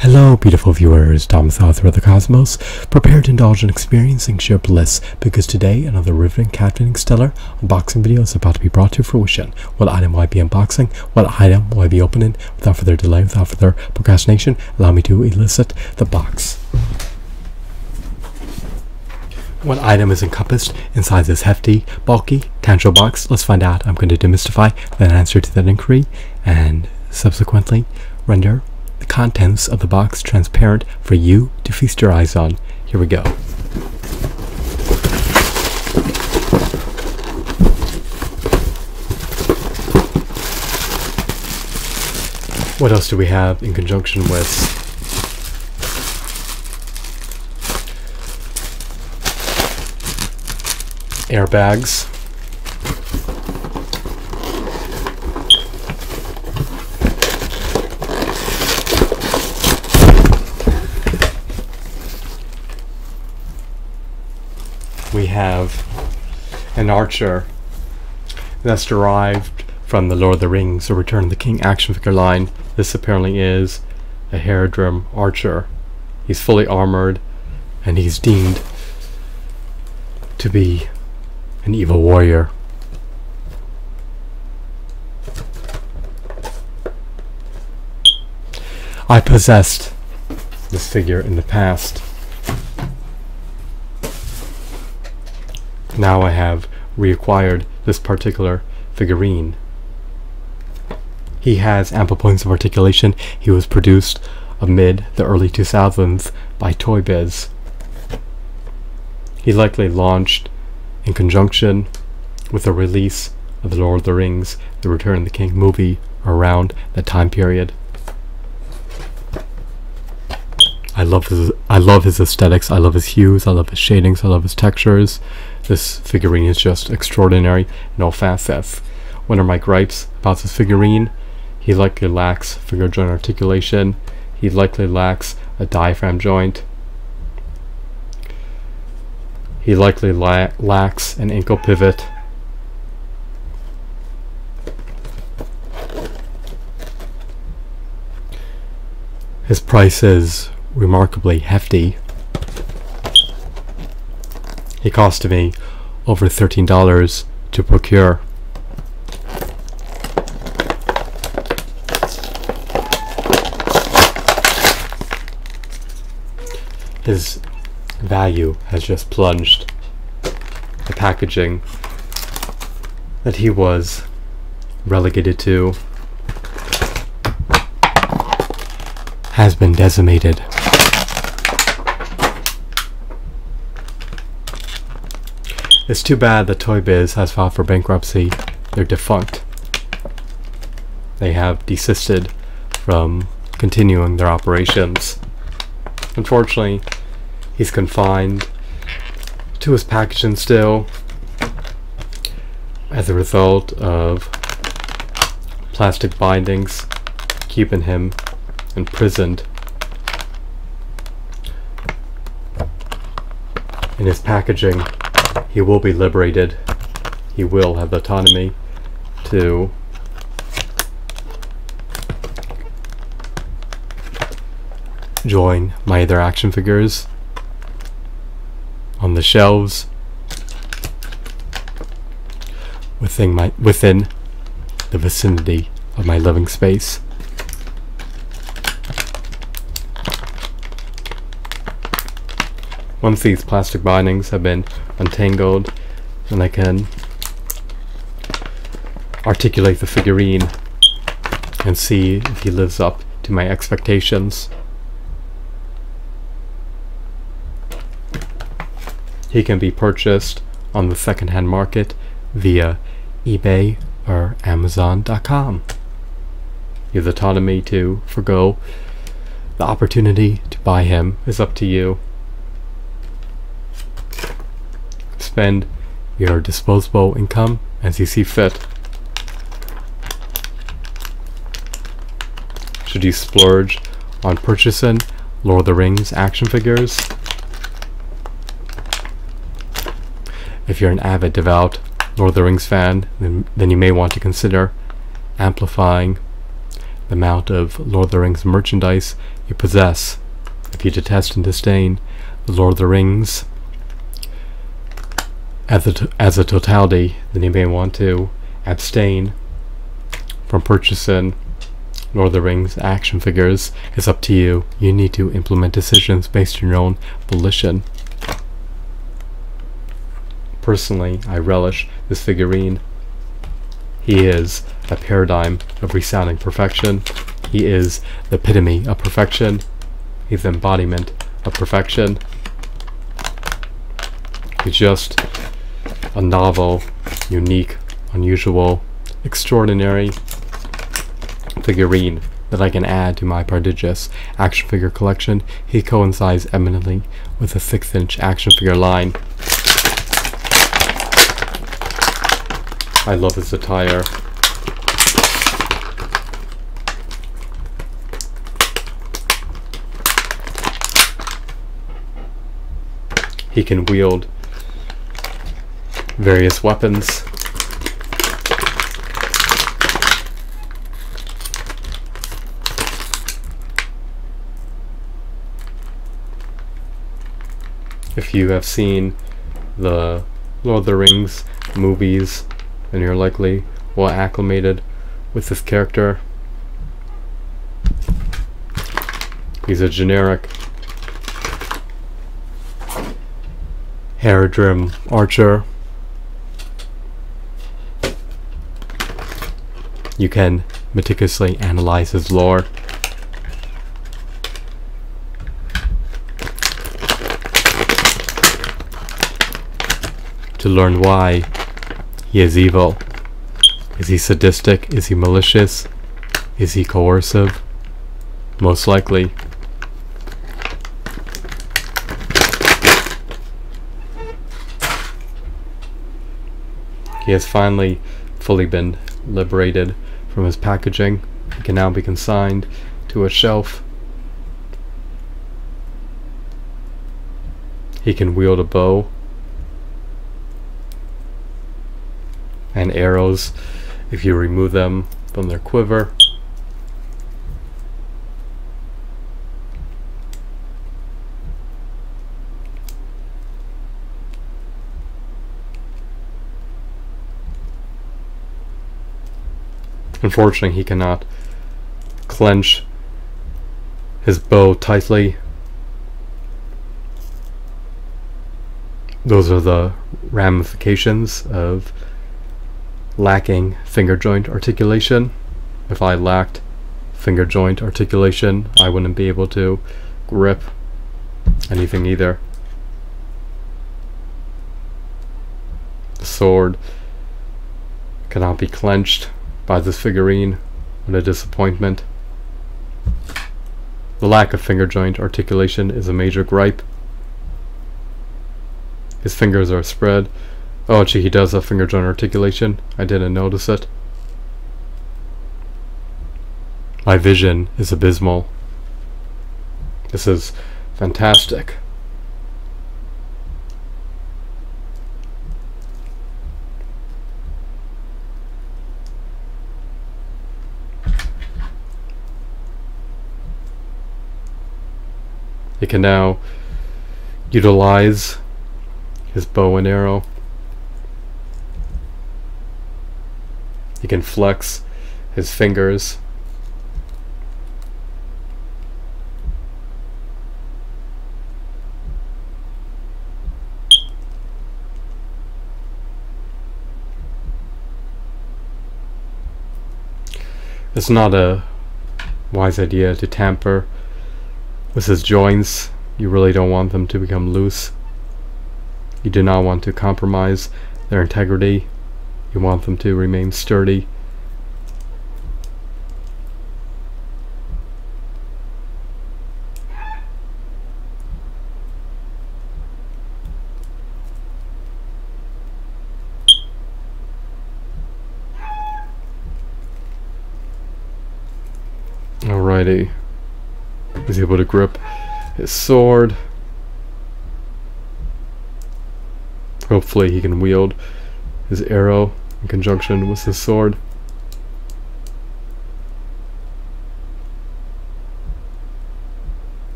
Hello, beautiful viewers. Domiciled throughout the cosmos. Prepare to indulge in experiencing sheer bliss, because today another riveting, captivating, stellar unboxing video is about to be brought to fruition. What item will I be unboxing? What item will I be opening? Without further delay, without further procrastination, allow me to elicit the box. What item is encompassed inside this hefty, bulky, tangible box? Let's find out. I'm going to demystify that answer to that inquiry and subsequently render the contents of the box transparent for you to feast your eyes on. Here we go. What else do we have in conjunction with airbags? We have an archer that's derived from the Lord of the Rings, or Return of the King action figure line. This apparently is a Haradrim archer. He's fully armored and he's deemed to be an evil warrior. I possessed this figure in the past. Now I have reacquired this particular figurine. He has ample points of articulation. He was produced amid the early 2000s by Toy Biz. He likely launched in conjunction with the release of the Lord of the Rings, the Return of the King movie, around that time period. I love his aesthetics, I love his hues, I love his shadings, I love his textures. This figurine is just extraordinary in all facets. What are my gripes about this figurine? He likely lacks finger joint articulation. He likely lacks a diaphragm joint. He likely lacks an ankle pivot. His price is remarkably hefty. He cost me over $13 to procure. His value has just plunged. The packaging that he was relegated to has been decimated. It's too bad that Toy Biz has filed for bankruptcy. They're defunct. They have desisted from continuing their operations. Unfortunately, he's confined to his packaging still as a result of plastic bindings keeping him imprisoned in his packaging. He will be liberated. He will have the autonomy to join my other action figures on the shelves within the vicinity of my living space. Once these plastic bindings have been untangled, and I can articulate the figurine and see if he lives up to my expectations. He can be purchased on the secondhand market via eBay or Amazon.com. You have the autonomy to forgo the opportunity to buy him. Is up to you. Spend your disposable income as you see fit. Should you splurge on purchasing Lord of the Rings action figures? If you're an avid, devout Lord of the Rings fan, then you may want to consider amplifying the amount of Lord of the Rings merchandise you possess. If you detest and disdain the Lord of the Rings as a totality, then you may want to abstain from purchasing Lord of the Rings action figures. It's up to you. You need to implement decisions based on your own volition. Personally, I relish this figurine. He is a paradigm of resounding perfection. He is the epitome of perfection. He's the embodiment of perfection. He's just a novel, unique, unusual, extraordinary figurine that I can add to my prodigious action figure collection. He coincides eminently with the 6-inch action figure line. I love his attire. He can wield various weapons. If you have seen the Lord of the Rings movies, then you're likely well acclimated with this character. He's a generic Haradrim archer. You can meticulously analyze his lore. To learn why he is evil. Is he sadistic? Is he malicious? Is he coercive? Most likely. He has finally fully been liberated from his packaging. He can now be consigned to a shelf. He can wield a bow and arrows if you remove them from their quiver. Unfortunately, he cannot clench his bow tightly. Those are the ramifications of lacking finger joint articulation. If I lacked finger joint articulation, I wouldn't be able to grip anything either. The sword cannot be clenched by this figurine. What a disappointment. The lack of finger joint articulation is a major gripe. His fingers are spread. Oh, gee, he does have finger joint articulation. I didn't notice it. My vision is abysmal. This is fantastic. He can now utilize his bow and arrow. He can flex his fingers. It's not a wise idea to tamper with his joints. You really don't want them to become loose. You do not want to compromise their integrity. You want them to remain sturdy. Alrighty. He's able to grip his sword. Hopefully he can wield his arrow in conjunction with his sword.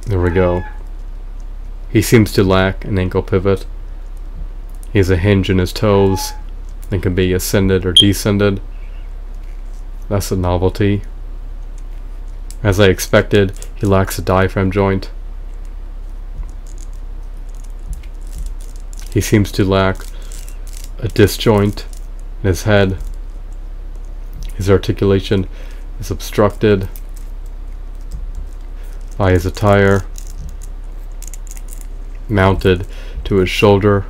There we go. He seems to lack an ankle pivot. He has a hinge in his toes and can be ascended or descended. That's a novelty. As I expected, he lacks a diaphragm joint. He seems to lack a disc joint in his head. His articulation is obstructed by his attire mounted to his shoulder.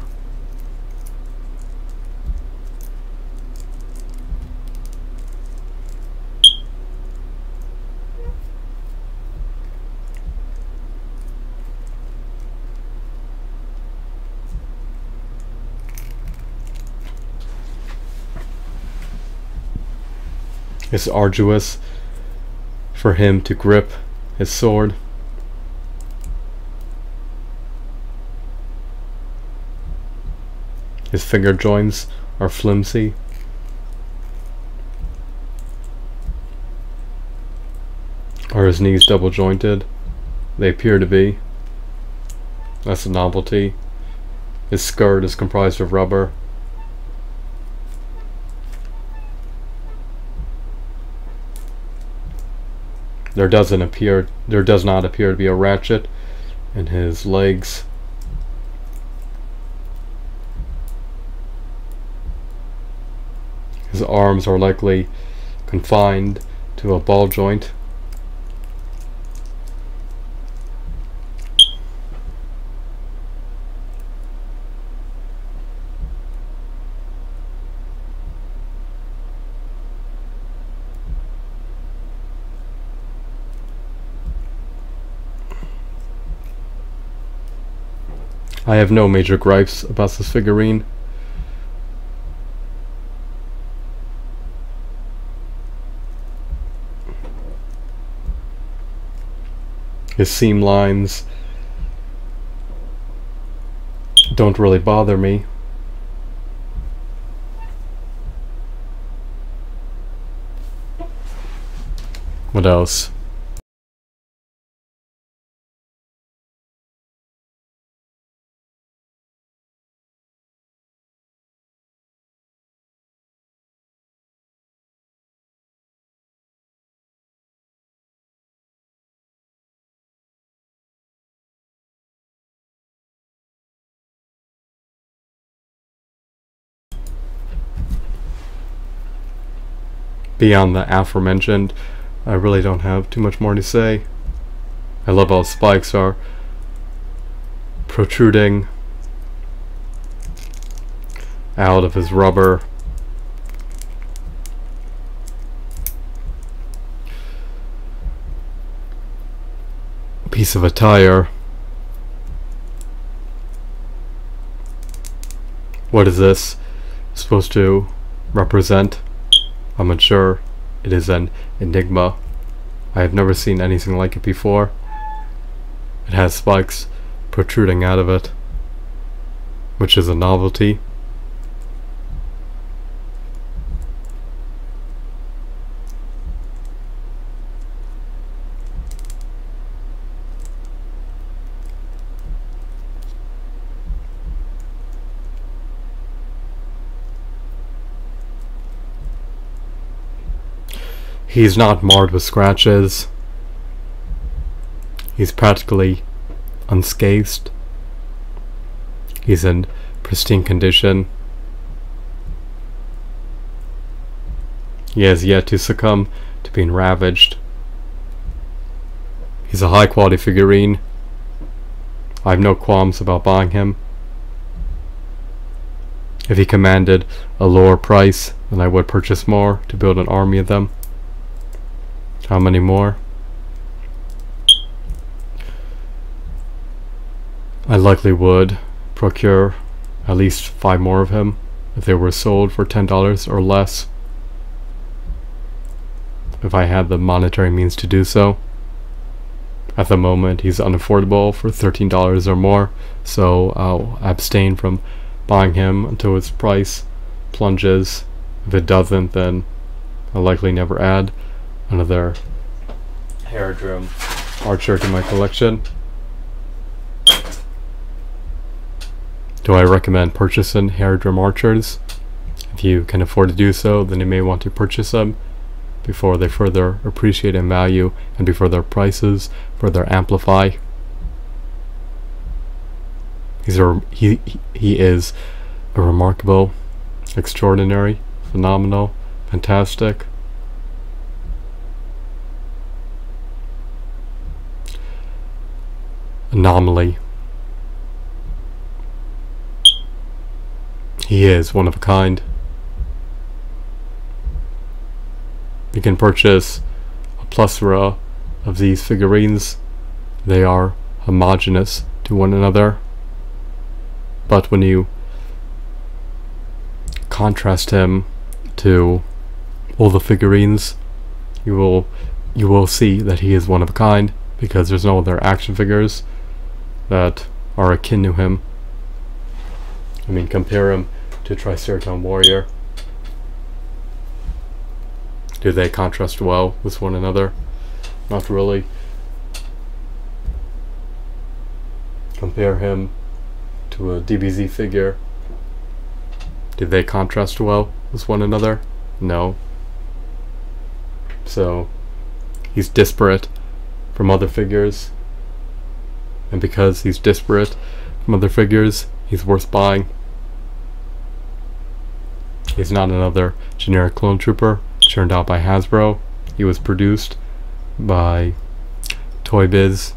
It's arduous for him to grip his sword. His finger joints are flimsy. Are his knees double jointed? They appear to be. That's a novelty. His skirt is comprised of rubber. There does not appear to be a ratchet in his legs. His arms are likely confined to a ball joint. I have no major gripes about this figurine. His seam lines don't really bother me. What else? Beyond the aforementioned, I really don't have too much more to say. I love how spikes are protruding out of his rubber. Piece of attire. What is this supposed to represent? I'm unsure. It is an enigma. I have never seen anything like it before. It has spikes protruding out of it, which is a novelty. He's not marred with scratches. He's practically unscathed. He's in pristine condition. He has yet to succumb to being ravaged. He's a high quality figurine. I have no qualms about buying him. If he commanded a lower price, then I would purchase more to build an army of them. How many more? I likely would procure at least 5 more of him if they were sold for $10 or less, if I had the monetary means to do so. At the moment he's unaffordable for $13 or more, so I'll abstain from buying him until its price plunges. If it doesn't, then I'll likely never add another Haradrim archer to my collection. Do I recommend purchasing Haradrim archers? If you can afford to do so, then you may want to purchase them before they further appreciate in value and before their prices further amplify. He is a remarkable, extraordinary, phenomenal, fantastic, anomaly. He is one of a kind. You can purchase a plethora of these figurines. They are homogeneous to one another. But when you contrast him to all the figurines, you will see that he is one of a kind, because there's no other action figures that are akin to him. I mean, compare him to Triceraton Warrior. Do they contrast well with one another? Not really. Compare him to a DBZ figure. Do they contrast well with one another? No. So he's disparate from other figures, and because he's disparate from other figures, he's worth buying. He's not another generic clone trooper churned out by Hasbro. He was produced by Toy Biz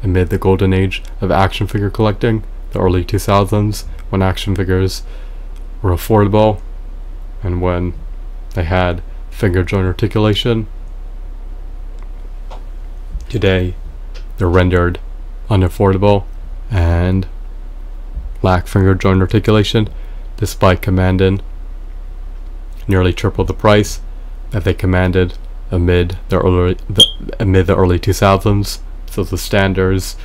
amid the golden age of action figure collecting, the early 2000s, when action figures were affordable and when they had finger joint articulation. Today they're rendered unaffordable and lack finger joint articulation, despite commanding nearly triple the price that they commanded amid the early 2000s. So the standards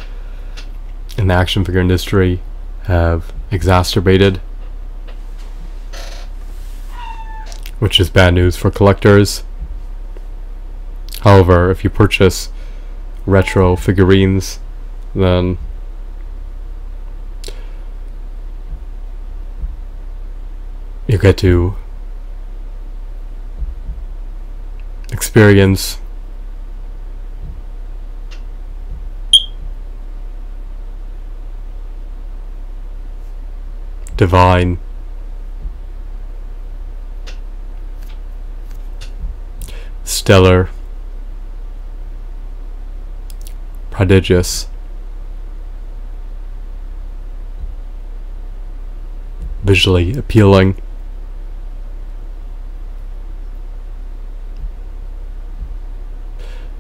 in the action figure industry have exacerbated, which is bad news for collectors. However, if you purchase retro figurines, then you get to experience divine, stellar, prodigious, visually appealing,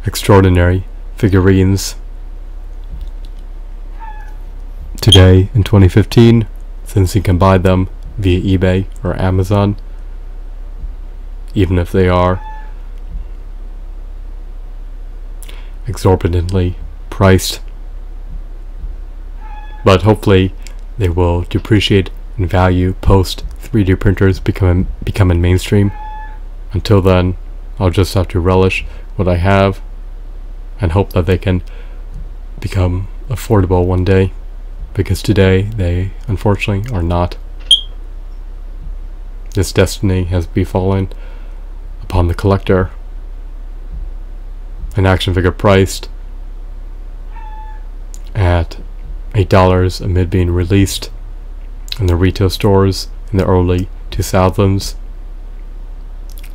extraordinary figurines today in 2015, since you can buy them via eBay or Amazon, even if they are exorbitantly priced. But hopefully they will depreciate in value post 3D printers becoming mainstream. Until then, I'll just have to relish what I have and hope that they can become affordable one day, because today they unfortunately are not. This destiny has befallen upon the collector. An action figure priced at $8 amid being released in the retail stores in the early 2000s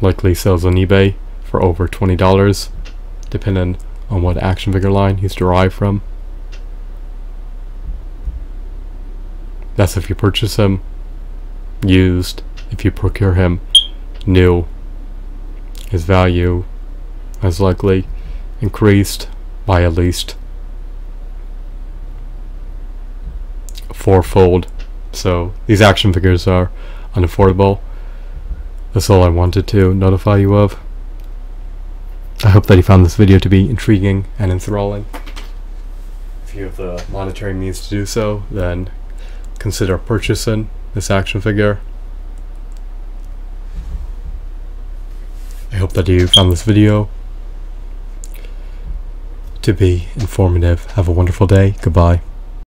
likely sells on eBay for over $20, depending on what action figure line he's derived from. That's if you purchase him used. If you procure him new, his value has likely increased by at least fourfold. So these action figures are unaffordable. That's all I wanted to notify you of. I hope that you found this video to be intriguing and enthralling. If you have the monetary means to do so, then consider purchasing this action figure. I hope that you found this video to be informative. Have a wonderful day. Goodbye.